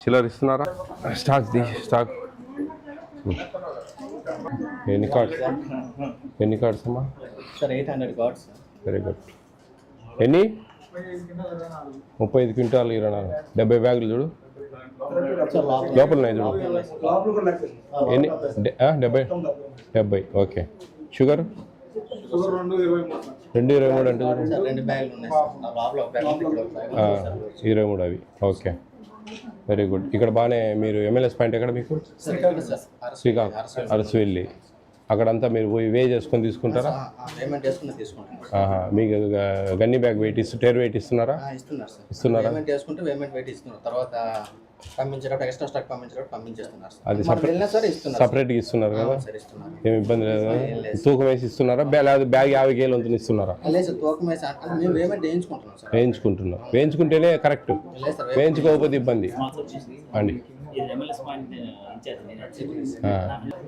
చిల్లర ఇస్తున్నారా? Stock stock ఎన్ని కార్డ్స్ అమ్మా? Sir 800 cards. Very good. ఎన్ని? 35 క్వింటాలు 24 70 బ్యాగులు చూడు లోపల ఉన్నాయి చూడు. ఎన్ని? 70. ఓకే. షుగర్ 223 అంటే 23 అవి. Okay, very good. ఇక్కడ బాగానే మీరు MLS పాయింట్ ఎక్కడ మీకు? శ్రీకాకుళం అరసవెల్లి. అక్కడంతా మీరు పోయి వే చేసుకొని తీసుకుంటారా? మీకు గన్ని బ్యాగ్ వెయిట్ టేర్ వెయిట్ ఇస్తున్నారా? ఇస్తున్నారా? అది సపరేట్గా ఇస్తున్నారు కదా, ఏమి ఇబ్బంది లేదు కదా? తూకం వేసి ఇస్తున్నారా? బ్యాగ్ 50 కేలు వంతుని ఇస్తున్నారా? వేయించుకుంటున్నారు. వేయించుకుంటేనే కరెక్ట్, వేయించుకోకపోతే ఇబ్బంది అండి.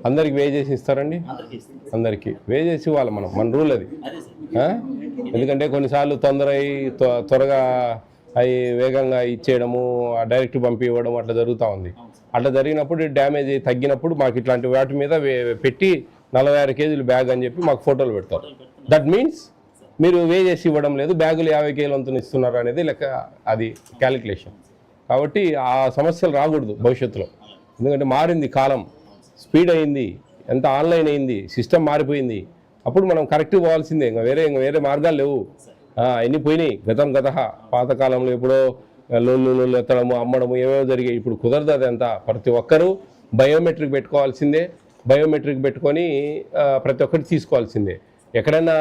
అందరికి వే చేసి ఇస్తారండి? అందరికి వే చేసి ఇవ్వాలి మన రూల్ అది. ఎందుకంటే కొన్నిసార్లు త్వరగా అవి వేగంగా ఇచ్చేయడము, డైరెక్ట్ పంపివ్వడం అట్లా జరుగుతూ ఉంది. అట్లా జరిగినప్పుడు డ్యామేజ్ తగ్గినప్పుడు మాకు ఇట్లాంటి వాటి మీద పెట్టి 46 కేజీలు బ్యాగ్ అని చెప్పి మాకు ఫోటోలు పెడతారు. దట్ మీన్స్ మీరు వే చేసి ఇవ్వడం లేదు, బ్యాగులు 50 కేజీలు వంతుని ఇస్తున్నారు అనేది లెక్క, అది క్యాలిక్యులేషన్. కాబట్టి ఆ సమస్యలు రాకూడదు భవిష్యత్తులో. ఎందుకంటే మారింది కాలం, స్పీడ్ అయింది, ఎంత ఆన్లైన్ అయింది, సిస్టమ్ మారిపోయింది. అప్పుడు మనం కరెక్ట్ పోవాల్సిందే, ఇంకా వేరే మార్గాలు లేవు. ఎన్ని పోయినాయి గత పాతకాలంలో ఎప్పుడో లోన్లు ఎత్తడము అమ్మడము ఏమేమో జరిగాయి. ఇప్పుడు కుదరదు అదంతా. ప్రతి ఒక్కరూ బయోమెట్రిక్ పెట్టుకోవాల్సిందే. బయోమెట్రిక్ పెట్టుకొని ప్రతి ఒక్కటి తీసుకోవాల్సిందే. ఎక్కడైనా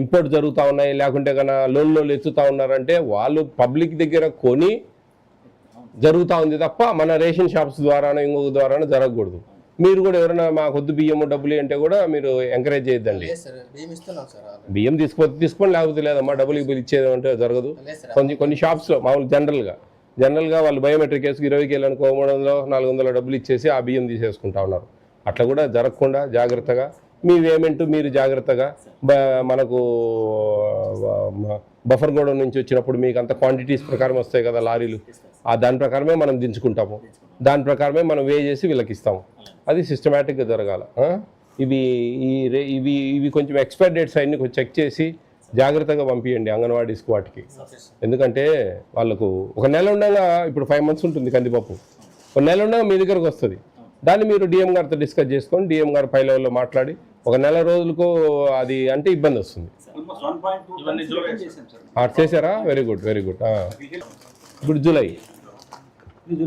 ఇంపోర్ట్ జరుగుతూ ఉన్నాయి, లేకుంటే కన్నా లోన్లు ఎత్తుతూ ఉన్నారంటే వాళ్ళు పబ్లిక్ దగ్గర కొని జరుగుతూ ఉంది తప్ప మన రేషన్ షాప్స్ ద్వారానో ఇంకొక ద్వారానో జరగకూడదు. మీరు కూడా ఎవరైనా మాకు వద్దు బియ్యము డబ్బులు అంటే కూడా మీరు ఎంకరేజ్ చేయొద్దండి. బియ్యం తీసుకోండి, లేకపోతే లేదమ్మా డబ్బులు ఇచ్చేది అంటే జరగదు. కొన్ని షాప్స్లో మామూలు జనరల్గా వాళ్ళు బయోమెట్రిక్ వేసుకు 20 కేలు అనుకో 300-400 డబ్బులు ఇచ్చేసి ఆ బియ్యం తీసేసుకుంటా ఉన్నారు. అట్లా కూడా జరగకుండా జాగ్రత్తగా మీ పేమెంట్ మీరు జాగ్రత్తగా మనకు బఫర్ గోడౌన్ నుంచి వచ్చినప్పుడు మీకు అంత క్వాంటిటీస్ ప్రకారం వస్తాయి కదా లారీలు, దాని ప్రకారమే మనం దించుకుంటాము, దాని ప్రకారమే మనం వే చేసి వీళ్ళకి ఇస్తాము. అది సిస్టమేటిక్గా జరగాల. ఇవి కొంచెం ఎక్స్పైర్ డేట్స్ అన్ని కొంచెం చెక్ చేసి జాగ్రత్తగా పంపించండి అంగన్వాడీస్కి వాటికి. ఎందుకంటే వాళ్ళకు ఒక నెల ఉండగా, ఇప్పుడు 5 months ఉంటుంది కందిపప్పు, ఒక నెల ఉండగా మీ దగ్గరకు వస్తుంది. దాన్ని మీరు డిఎం గారితో డిస్కస్ చేసుకొని డిఎం గారు పై లెవెల్లో మాట్లాడి ఒక నెల రోజులకు అది అంటే ఇబ్బంది వస్తుంది. చేశారా? Very good. ఇప్పుడు July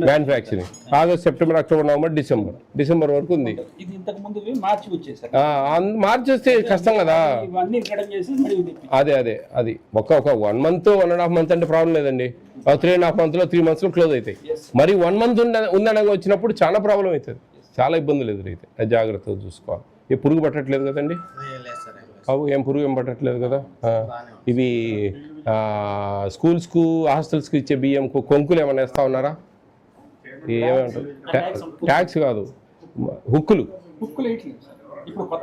manufacturing, August, September, October, November, December వరకు ఉంది. మార్చి వస్తే కష్టం కదా. అది ఒక 1 month 1.5 months అంటే ప్రాబ్లం లేదండి. 3.5 months 3 months క్లోజ్ అవుతాయి. మరి 1 month ఉందనగా వచ్చినప్పుడు చాలా ప్రాబ్లం అవుతుంది, చాలా ఇబ్బందులు ఎదురైతే. అది జాగ్రత్తగా చూసుకోవాలి. ఏ పురుగు పట్టట్లేదు కదండి? ఏం పురుగు ఏం పట్టట్లేదు కదా. ఇవి స్కూల్స్కు హాస్టల్స్కి ఇచ్చే బియ్యంకు కొంకులు ఏమైనా వేస్తా ఉన్నారా? ఏమంటారు? ట్యాక్స్ కాదు, హుక్కులు.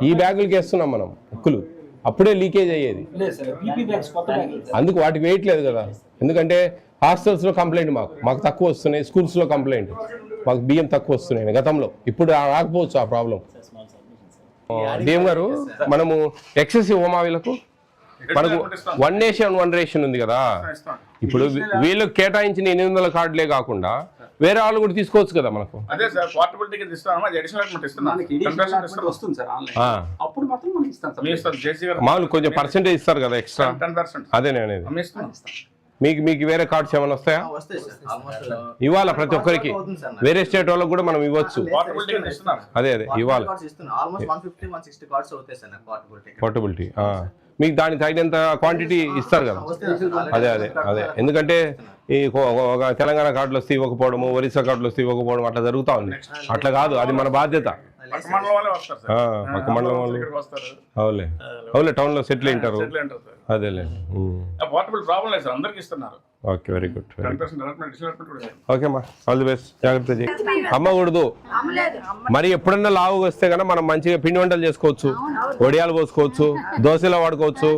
ఈ బ్యాగులకి వేస్తున్నాం మనం హుక్కులు. అప్పుడే లీకేజ్ అయ్యేది, అందుకు వాటికి వేయట్లేదు కదా. ఎందుకంటే హాస్టల్స్లో కంప్లైంట్ మాకు తక్కువ వస్తున్నాయి, స్కూల్స్లో కంప్లైంట్ మాకు బియ్యం తక్కువ వస్తున్నాయి గతంలో. ఇప్పుడు రాకపోవచ్చు ఆ ప్రాబ్లం. డిఎం గారు, మనము ఎక్సెసివ్ హోమా వీళ్ళకు మనకు 1 nation 1 ration ఉంది కదా. ఇప్పుడు వీళ్ళకి కేటాయించిన 800 కార్డులే కాకుండా వేరే వాళ్ళు కూడా తీసుకోవచ్చు కదా మనకు. మామూలు కొంచెం పర్సెంటేజ్ ఇస్తారు కదా ఎక్స్ట్రా, అదే నేను అనేది. మీకు వేరే కార్డ్స్ ఏమైనా వస్తాయా? ఇవాళ ప్రతి ఒక్కరికి వేరే స్టేట్ వాళ్ళకి కూడా మనం ఇవ్వచ్చు. అదే ఇవాళ పోర్టబిలిటీ మీకు దానికి తగినంత క్వాంటిటీ ఇస్తారు కదా. అదే ఎందుకంటే ఈ తెలంగాణ కార్డులు వస్తే ఇవ్వకపోవడము, ఒరిస్సా కార్డులు వస్తే ఇవ్వకపోవడం అట్లా జరుగుతూ ఉంది. అట్లా కాదు, అది మన బాధ్యత. పక్క మండలం వాళ్ళు అవులే టౌన్లో సెటిల్ అయింటారు. అదేలే. Okay, very good. ఓకే అమ్మా, ఆల్ ది బెస్ట్. జాగ్రత్త చేయి. అమ్మకూడదు మరి. ఎప్పుడన్నా లావుగా వస్తే కన్నా మనం మంచిగా పిండి వంటలు చేసుకోవచ్చు, వడియాలు పోసుకోవచ్చు, దోశలో వాడుకోవచ్చు,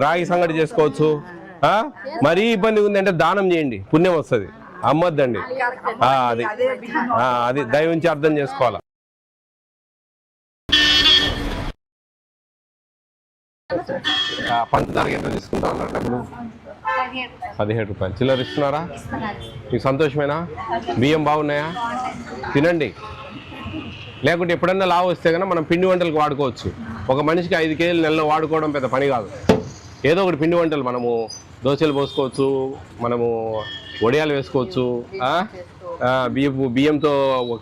రాగి సంగటి చేసుకోవచ్చు. మరీ ఇబ్బంది ఉంది అంటే దానం చేయండి, పుణ్యం వస్తుంది. అమ్మొద్దండి. అది దయవుంచి అర్థం చేసుకోవాలి. పంచదార ఎంత తీసుకుంటా ఉన్నారు డబ్బులు? 17 రూపాయలు. చిల్లర ఇస్తున్నారా? మీకు సంతోషమేనా? బియ్యం బాగున్నాయా? తినండి. లేకుంటే ఎప్పుడన్నా లావు వస్తే కనుక మనం పిండి వంటలకు వాడుకోవచ్చు. ఒక మనిషికి 5 కేజీలు నెలలో వాడుకోవడం పెద్ద పని కాదు. ఏదో ఒకటి పిండి వంటలు మనము దోశలు పోసుకోవచ్చు, మనము వడియాలు వేసుకోవచ్చు, బియ్యంతో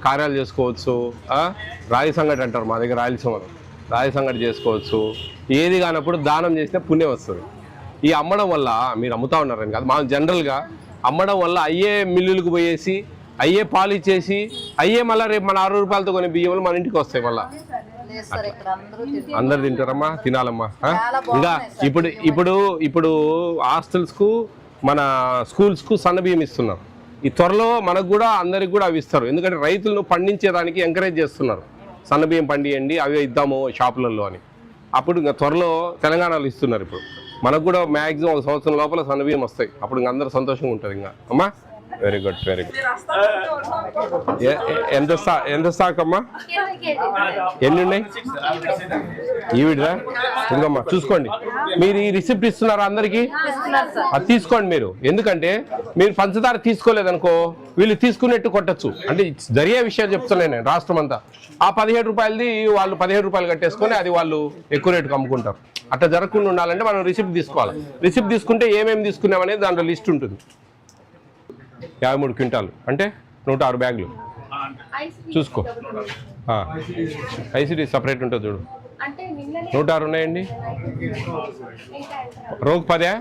కార్యాలు చేసుకోవచ్చు, రాగి సంగటి అంటారు మా దగ్గర రాయలసీమలో, రాగి సంగటి చేసుకోవచ్చు. ఏది కానప్పుడు దానం చేసినా పుణ్యం వస్తుంది. ఈ అమ్మడం వల్ల మీరు అమ్ముతా ఉన్నారని కాదు, మా జనరల్గా అమ్మడం వల్ల అయ్యే మిల్లులకు పోయేసి అయ్యే పాలు ఇచ్చేసి అయ్యే మళ్ళీ రేపు మన 60 రూపాయలతో కొన్ని బియ్యములు మన ఇంటికి వస్తాయి. మళ్ళీ అందరు తింటారమ్మా, తినాలమ్మా. ఇంకా ఇప్పుడు హాస్టల్స్కు మన స్కూల్స్కు సన్న బియ్యం ఇస్తున్నారు. ఈ త్వరలో మనకు కూడా అందరికి కూడా అవి ఇస్తారు. ఎందుకంటే రైతులను పండించేదానికి ఎంకరేజ్ చేస్తున్నారు. సన్న బియ్యం పండియండి, అవి ఇద్దాము షాపులలో అని. అప్పుడు ఇంకా త్వరలో తెలంగాణలో ఇస్తున్నారు. ఇప్పుడు మనకు కూడా మ్యాక్సిమం 1 సంవత్సరం లోపల సన్న బియ్యం వస్తాయి. అప్పుడు ఇంకా అందరూ సంతోషంగా ఉంటుంది. ఇంకా అమ్మా వెరీ గుడ్, వెరీ గుడ్. ఎంత స్టాక్ అమ్మా? ఎన్ని ఉన్నాయి? ఈవిడ్రా ఇంకమ్మా చూసుకోండి. మీరు ఈ రిసిప్ట్ ఇస్తున్నారా అందరికి? అది తీసుకోండి మీరు. ఎందుకంటే మీరు పంచదార తీసుకోలేదనుకో వీళ్ళు తీసుకునేట్టు కొట్టచ్చు. అంటే జరిగే విషయాలు చెప్తున్నాను నేను. రాష్ట్రం అంతా ఆ 17 రూపాయలది వాళ్ళు 17 రూపాయలు కట్టేసుకొని అది వాళ్ళు ఎక్కువ రేటుకు అమ్ముకుంటారు. అట్లా జరగకుండా ఉండాలంటే మనం రిసిప్ట్ తీసుకోవాలి. రిసిప్ట్ తీసుకుంటే ఏమేమి తీసుకున్నామనేది దాంట్లో లిస్ట్ ఉంటుంది. 53 క్వింటాలు అంటే 106 బ్యాగులు. చూసుకో, ఐసిడి సపరేట్ ఉంటుంది చూడు. 106 ఉన్నాయండి. రోగ్ 10,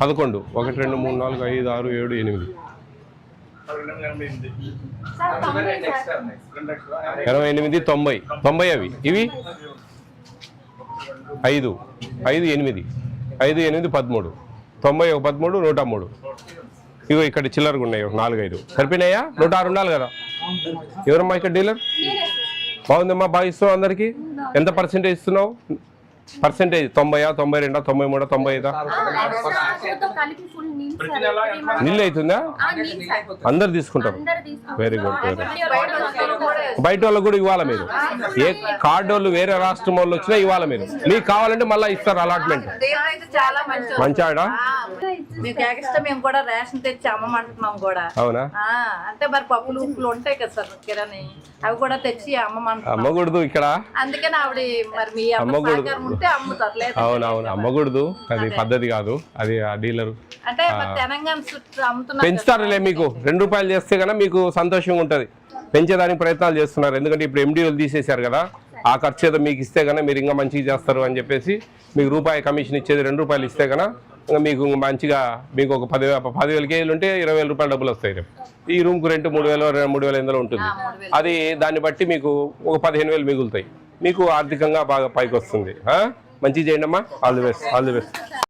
11, 1, 2, 3, 4, 5, 6, 7, 8, 88, 90 అవి. ఇవి 5, 5, 8, 5, 8, 13, 90, 13, 103. ఇగో ఇక్కడ చిల్లరగా ఉన్నాయి 4, 5 సరిపోయినాయా? 106 ఉండాలి కదా. ఎవరమ్మా ఇక్కడ డీలర్? బాగుందమ్మా, బాగా ఇస్తున్నావు అందరికి. ఎంత పర్సెంటేజ్ ఇస్తున్నావు? పర్సెంటేజ్ 90, 92, 93, 95? నీళ్ళు అవుతుందా? అందరు తీసుకుంటారు. Very good, very good. బయట వాళ్ళకు కూడా ఇవ్వాలి మీరు. ఏ కార్డు వాళ్ళు వేరే రాష్ట్రం వాళ్ళు వచ్చినా ఇవ్వాలి మీరు. మీకు కావాలంటే మళ్ళీ ఇస్తారు అలాట్మెంట్. మంచిగా మేము కూడా రేషన్ తెచ్చి అమ్మమంటున్నాం కూడా. అవునా? అంటే మరి పప్పులు ఉప్పులు ఉంటాయి కదా సార్ కిరాణి, అవి కూడా తెచ్చి అమ్మమంటున్నాం. అమ్మకూడదు ఇక్కడ. అందుకని ఆవిడ మరి మీ అమ్మకూడదు. అమ్ముతారు. అవునవును, అమ్మకూడదు. అది పద్ధతి కాదు. అది ఆ డీలర్ అంటే తెలంగాణ అమ్ముతున్నారు. పెంచుతారులే. మీకు 2 రూపాయలు చేస్తే కన్నా మీకు సంతోషంగా ఉంటుంది. పెంచేదానికి ప్రయత్నాలు చేస్తున్నారు. ఎందుకంటే ఇప్పుడు ఎండీలు తీసేశారు కదా, ఆ ఖర్చు ఏదో మీకు ఇస్తే కన్నా మీరు ఇంకా మంచిగా చేస్తారు అని చెప్పేసి మీకు రూపాయి కమిషన్ ఇచ్చేది 2 రూపాయలు ఇస్తే కన్నా ఇంకా మీకు మంచిగా మీకు ఒక 10,000 కేజీలు ఉంటే 20,000 రూపాయలు డబ్బులు వస్తాయి. రేపు ఈ రూమ్కు రెంట్ 3,000, 3,500 ఉంటుంది. అది దాన్ని బట్టి మీకు ఒక 15,000 మిగులుతాయి. మీకు ఆర్థికంగా బాగా పైకి వస్తుంది. మంచిగా చేయండి అమ్మా. All the best, all the best.